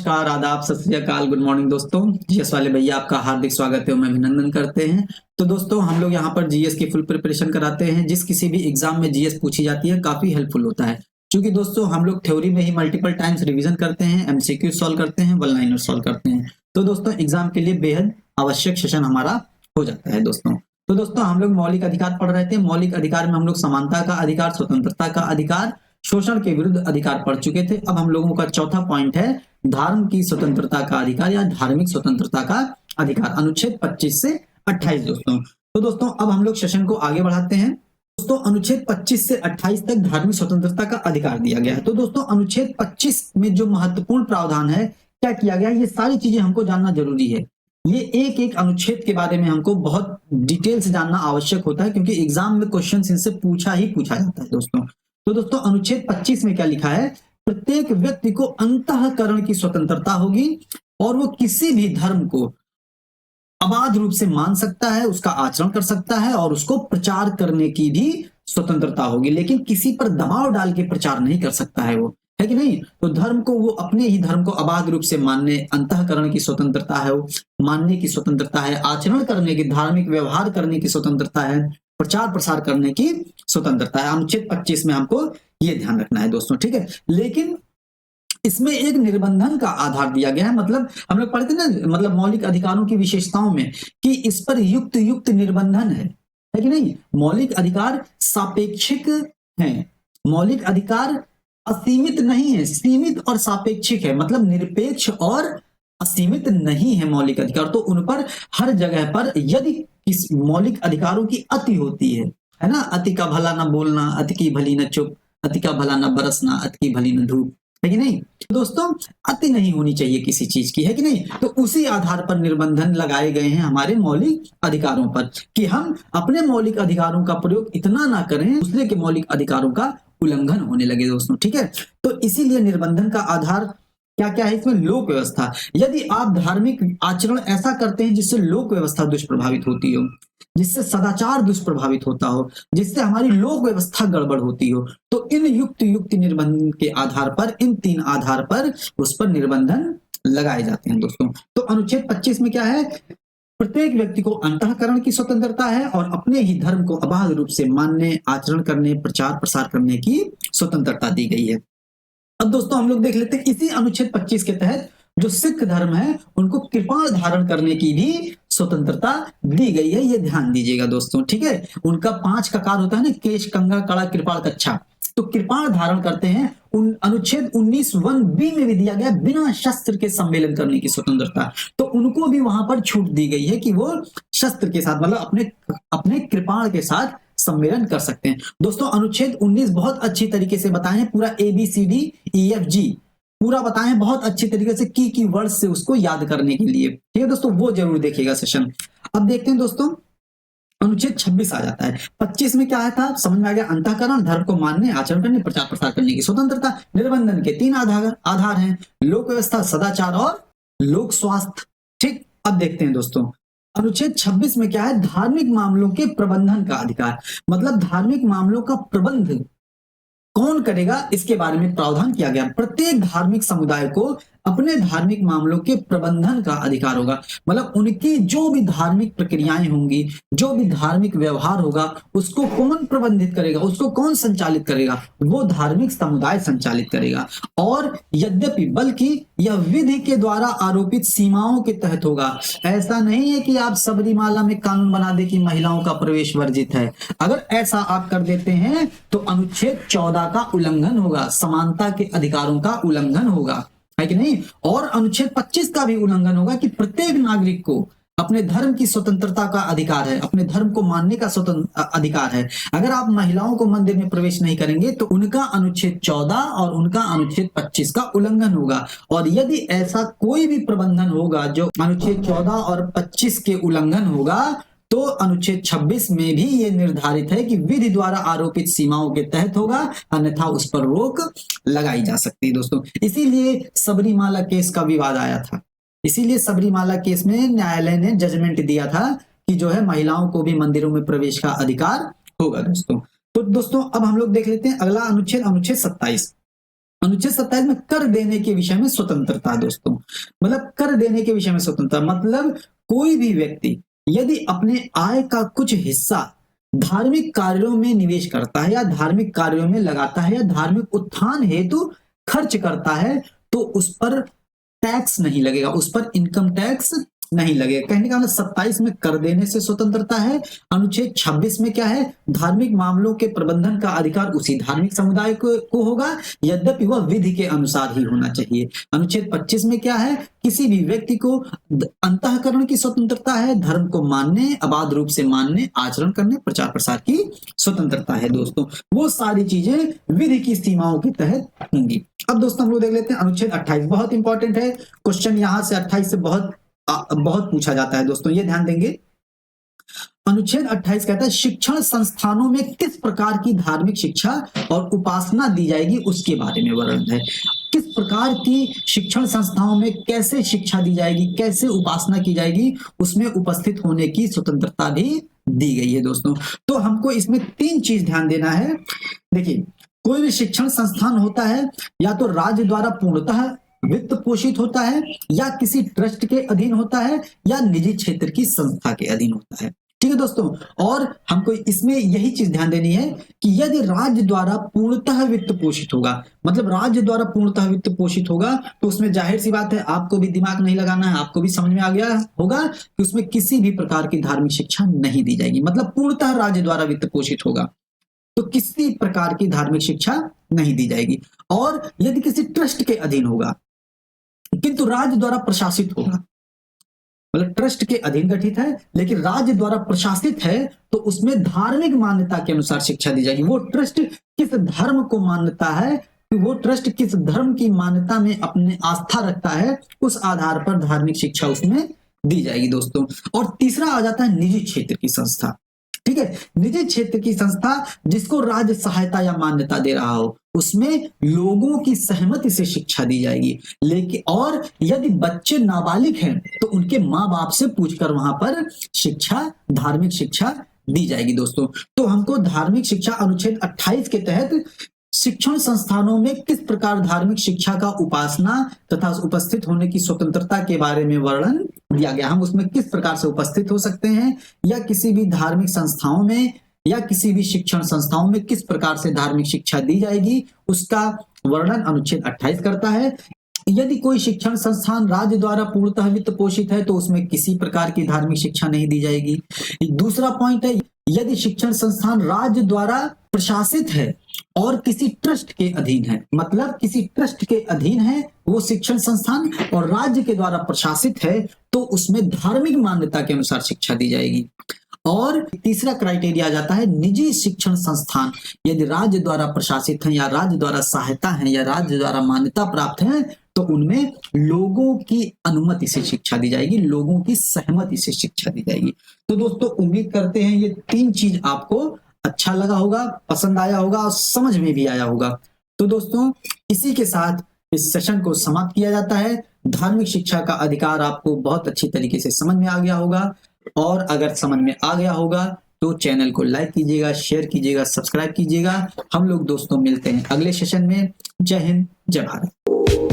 नमस्कार, आदाब, सत श्री अकाल, गुड मॉर्निंग दोस्तों। जीएस वाले भैया आपका हार्दिक स्वागत है, मैं अभिनंदन करते हैं। तो दोस्तों हम लोग यहाँ पर जीएस की फुल प्रिपरेशन कराते हैं। जिस किसी भी एग्जाम में जीएस पूछी जाती है काफी हेल्पफुल होता है, क्योंकि दोस्तों हम लोग थ्योरी में ही मल्टीपल टाइम्स रिवीजन करते हैं, एमसीक्यू सॉल्व करते हैं, वन लाइनर सॉल्व करते हैं। तो दोस्तों एग्जाम के लिए बेहद आवश्यक सेशन हमारा हो जाता है दोस्तों। तो दोस्तों हम लोग मौलिक अधिकार पढ़ रहे थे। मौलिक अधिकार में हम लोग समानता का अधिकार, स्वतंत्रता का अधिकार, शोषण के विरुद्ध अधिकार पढ़ चुके थे। अब हम लोगों का चौथा पॉइंट है धर्म की स्वतंत्रता का अधिकार या धार्मिक स्वतंत्रता का अधिकार, अनुच्छेद 25 से 28 दोस्तों। तो दोस्तों अब हम लोग सेशन को आगे बढ़ाते हैं। दोस्तों अनुच्छेद 25 से 28 तक धार्मिक स्वतंत्रता का अधिकार दिया गया है। तो दोस्तों अनुच्छेद 25 में जो महत्वपूर्ण प्रावधान है, क्या किया गया है, ये सारी चीजें हमको जानना जरूरी है। ये एक एक अनुच्छेद के बारे में हमको बहुत डिटेल से जानना आवश्यक होता है, क्योंकि एग्जाम में क्वेश्चन इनसे पूछा जाता है दोस्तों। तो दोस्तों अनुच्छेद 25 में क्या लिखा है, प्रत्येक व्यक्ति को अंतःकरण की स्वतंत्रता होगी और वो किसी भी धर्म को अबाध रूप से मान सकता है, उसका आचरण कर सकता है और उसको प्रचार करने की भी स्वतंत्रता होगी, लेकिन किसी पर दबाव डाल के प्रचार नहीं कर सकता है, वो है कि नहीं। तो धर्म को वो अपने ही धर्म को अबाध रूप से मानने, अंतःकरण की स्वतंत्रता है, वो मानने की स्वतंत्रता है, आचरण करने की, धार्मिक व्यवहार करने की स्वतंत्रता है, प्रचार प्रसार करने की स्वतंत्रता है। अनुच्छेद 25 में हमको ये ध्यान रखना है दोस्तों, ठीक है। लेकिन इसमें एक निर्बंधन का आधार दिया गया है। मतलब हम लोग पढ़ते ना, मतलब मौलिक अधिकारों की विशेषताओं में कि इस पर युक्त युक्त निर्बंधन है कि नहीं। मौलिक अधिकार सापेक्षिक हैं, मौलिक अधिकार असीमित नहीं है, सीमित और सापेक्षिक है, मतलब निरपेक्ष और असीमित नहीं है मौलिक अधिकार। तो उन पर हर जगह पर यदि इस मौलिक अधिकारों की अति होती है ना, अति का भला न बोलना, अति की भली न चुप, अति का भला न बरसना, अति की भली न धूप, है कि नहीं। तो दोस्तों अति नहीं होनी चाहिए किसी चीज की, है कि नहीं। तो उसी आधार पर निर्बंधन लगाए गए हैं हमारे मौलिक अधिकारों पर, कि हम अपने मौलिक अधिकारों का प्रयोग इतना ना करें दूसरे के मौलिक अधिकारों का उल्लंघन होने लगे दोस्तों, ठीक है। तो इसीलिए निर्बंधन का आधार क्या क्या है इसमें, लोक व्यवस्था। यदि आप धार्मिक आचरण ऐसा करते हैं जिससे लोक व्यवस्था दुष्प्रभावित होती हो, जिससे सदाचार दुष्प्रभावित होता हो, जिससे हमारी लोक व्यवस्था गड़बड़ होती हो, तो इन युक्त युक्त निर्बंधन के आधार पर, इन तीन आधार पर उस पर निर्बंधन लगाए जाते हैं दोस्तों। तो अनुच्छेद 25 में क्या है, प्रत्येक व्यक्ति को अंतःकरण की स्वतंत्रता है और अपने ही धर्म को अबाध रूप से मानने, आचरण करने, प्रचार प्रसार करने की स्वतंत्रता दी गई है। अब दोस्तों हम लोग देख लेते हैं इसी अनुच्छेद 25 के तहत जो सिख धर्म है उनको कृपाण धारण करने की भी स्वतंत्रता दी गई है। ये ध्यान दीजिएगा दोस्तों, ठीक है। उनका 5 ककार होता है ना, केश, कंघा, कड़ा, कृपाण, कच्छा। तो कृपाण धारण करते हैं। अनुच्छेद 19(1)(b) में भी दिया गया बिना शस्त्र के सम्मेलन करने की स्वतंत्रता। तो उनको भी वहां पर छूट दी गई है कि वो शस्त्र के साथ, मतलब अपने कृपाण के साथ सम्मेलन कर सकते हैं दोस्तों। अनुच्छेद 19 बहुत अच्छी तरीके से बताए हैं, पूरा ABCDEFG पूरा बताए हैं बहुत अच्छी तरीके से, की वर्ड से उसको याद करने के लिए, ठीक है दोस्तों, वो जरूर देखिएगा सेशन। अब देखते हैं दोस्तों अनुच्छेद 26 आ जाता है। 25 में क्या है था, समझ में आ गया, अंतःकरण, धर्म को मानने, आचरण करने, प्रचार प्रसार करने की स्वतंत्रता। निर्बंधन के 3 आधार हैं, लोक व्यवस्था, सदाचार और लोक स्वास्थ्य, ठीक। अब देखते हैं दोस्तों अनुच्छेद 26 में क्या है, धार्मिक मामलों के प्रबंधन का अधिकार। मतलब धार्मिक मामलों का प्रबंध कौन करेगा, इसके बारे में प्रावधान किया गया। प्रत्येक धार्मिक समुदाय को अपने धार्मिक मामलों के प्रबंधन का अधिकार होगा। मतलब उनकी जो भी धार्मिक प्रक्रियाएं होंगी, जो भी धार्मिक व्यवहार होगा, उसको कौन प्रबंधित करेगा, उसको कौन संचालित करेगा, वो धार्मिक समुदाय संचालित करेगा। और यद्यपि बल्कि यह विधि के द्वारा आरोपित सीमाओं के तहत होगा। ऐसा नहीं है कि आप सबरीमाला में कानून बना दे कि महिलाओं का प्रवेश वर्जित है। अगर ऐसा आप कर देते हैं तो अनुच्छेद 14 का उल्लंघन होगा, समानता के अधिकारों का उल्लंघन होगा, है कि नहीं। और अनुच्छेद 25 का भी उल्लंघन होगा कि प्रत्येक नागरिक को अपने धर्म की स्वतंत्रता का अधिकार है, अपने धर्म को मानने का स्वतंत्र अधिकार है। अगर आप महिलाओं को मंदिर में प्रवेश नहीं करेंगे तो उनका अनुच्छेद 14 और उनका अनुच्छेद 25 का उल्लंघन होगा। और यदि ऐसा कोई भी प्रबंधन होगा जो अनुच्छेद 14 और 25 के उल्लंघन होगा, तो अनुच्छेद 26 में भी ये निर्धारित है कि विधि द्वारा आरोपित सीमाओं के तहत होगा, अन्यथा उस पर रोक लगाई जा सकती है दोस्तों। इसीलिए सबरीमाला केस का विवाद आया था। इसीलिए सबरीमाला केस में न्यायालय ने जजमेंट दिया था कि जो है महिलाओं को भी मंदिरों में प्रवेश का अधिकार होगा दोस्तों। तो दोस्तों अब हम लोग देख लेते हैं अगला अनुच्छेद, अनुच्छेद 27। अनुच्छेद 27 में कर देने के विषय में स्वतंत्रता दोस्तों, मतलब कर देने के विषय में स्वतंत्रता मतलब कोई भी व्यक्ति यदि अपने आय का कुछ हिस्सा धार्मिक कार्यों में निवेश करता है या धार्मिक कार्यों में लगाता है या धार्मिक उत्थान हेतु खर्च करता है तो उस पर टैक्स नहीं लगेगा, उस पर इनकम टैक्स नहीं लगेगा। कहने का मतलब 27 में कर देने से स्वतंत्रता है। अनुच्छेद 26 में क्या है, धार्मिक मामलों के प्रबंधन का अधिकार उसी धार्मिक समुदाय को होगा, यद्यपि वह विधि के अनुसार ही होना चाहिए। अनुच्छेद 25 में क्या है, किसी भी व्यक्ति को अंतःकरण की स्वतंत्रता है, धर्म को मानने, अबाध रूप से मानने, आचरण करने, प्रचार प्रसार की स्वतंत्रता है दोस्तों। वो सारी चीजें विधि की सीमाओं के तहत होंगी। अब दोस्तों हम लोग देख लेते हैं अनुच्छेद 28, बहुत इंपॉर्टेंट है क्वेश्चन, यहां से 28 से बहुत पूछा जाता है दोस्तों, ये ध्यान देंगे। अनुच्छेद 28 कहता है शिक्षण संस्थानों में किस प्रकार की धार्मिक शिक्षा और उपासना दी जाएगी उसके बारे में वर्णन है। किस प्रकार की शिक्षण संस्थाओं में कैसे शिक्षा दी जाएगी, कैसे उपासना की जाएगी, उसमें उपस्थित होने की स्वतंत्रता भी दी गई है दोस्तों। तो हमको इसमें 3 चीज ध्यान देना है। देखिए, कोई भी शिक्षण संस्थान होता है या तो राज्य द्वारा पूर्णतः वित्त पोषित होता है, या किसी ट्रस्ट के अधीन होता है, या निजी क्षेत्र की संस्था के अधीन होता है। ठीक है दोस्तों, और हमको इसमें यही चीज ध्यान देनी है कि यदि राज्य द्वारा पूर्णतः वित्त पोषित होगा, मतलब राज्य द्वारा पूर्णतः वित्त पोषित होगा, तो उसमें जाहिर सी बात है आपको भी दिमाग नहीं लगाना है, आपको भी समझ में आ गया होगा कि उसमें किसी भी प्रकार की धार्मिक शिक्षा नहीं दी जाएगी। मतलब पूर्णतः राज्य द्वारा वित्त पोषित होगा तो किसी प्रकार की धार्मिक शिक्षा नहीं दी जाएगी। और यदि किसी ट्रस्ट के अधीन होगा किंतु राज्य द्वारा प्रशासित होगा, मतलब ट्रस्ट के अधीन गठित है लेकिन राज्य द्वारा प्रशासित है, तो उसमें धार्मिक मान्यता के अनुसार शिक्षा दी जाएगी। वो ट्रस्ट किस धर्म को मान्यता है, वो ट्रस्ट किस धर्म की मान्यता में अपने आस्था रखता है, उस आधार पर धार्मिक शिक्षा उसमें दी जाएगी दोस्तों। और तीसरा आ जाता है निजी क्षेत्र की संस्था। ठीक है, निजी क्षेत्र की संस्था जिसको राज्य सहायता या मान्यता दे रहा हो, उसमें लोगों की सहमति से शिक्षा दी जाएगी। लेकिन और यदि बच्चे नाबालिग हैं तो उनके माँ बाप से पूछकर वहां पर शिक्षा, धार्मिक शिक्षा दी जाएगी दोस्तों। तो हमको धार्मिक शिक्षा अनुच्छेद 28 के तहत शिक्षण संस्थानों में किस प्रकार धार्मिक शिक्षा का उपासना तथा उपस्थित होने की स्वतंत्रता के बारे में वर्णन दिया गया। हम उसमें किस प्रकार से उपस्थित हो सकते हैं, या किसी भी धार्मिक संस्थाओं में या किसी भी शिक्षण संस्थाओं में किस प्रकार से धार्मिक शिक्षा दी जाएगी, उसका वर्णन अनुच्छेद 28 करता है। यदि कोई शिक्षण संस्थान राज्य द्वारा पूर्णतः वित्त पोषित है तो उसमें किसी प्रकार की धार्मिक शिक्षा नहीं दी जाएगी। दूसरा पॉइंट है, यदि शिक्षण संस्थान राज्य द्वारा प्रशासित है और किसी ट्रस्ट के अधीन है, मतलब किसी ट्रस्ट के अधीन है वो शिक्षण संस्थान और राज्य के द्वारा प्रशासित है, तो उसमें धार्मिक मान्यता के अनुसार शिक्षा दी जाएगी। और तीसरा क्राइटेरिया आ जाता है निजी शिक्षण संस्थान यदि राज्य द्वारा प्रशासित है या राज्य द्वारा सहायता है या राज्य द्वारा मान्यता प्राप्त है, तो उनमें लोगों की अनुमति से शिक्षा दी जाएगी, लोगों की सहमति से शिक्षा दी जाएगी। तो दोस्तों उम्मीद करते हैं ये 3 चीज आपको अच्छा लगा होगा, पसंद आया होगा और समझ में भी आया होगा। तो दोस्तों इसी के साथ इस सेशन को समाप्त किया जाता है। धार्मिक शिक्षा का अधिकार आपको बहुत अच्छी तरीके से समझ में आ गया होगा, और अगर समझ में आ गया होगा तो चैनल को लाइक कीजिएगा, शेयर कीजिएगा, सब्सक्राइब कीजिएगा। हम लोग दोस्तों मिलते हैं अगले सेशन में। जय हिंद, जय भारत।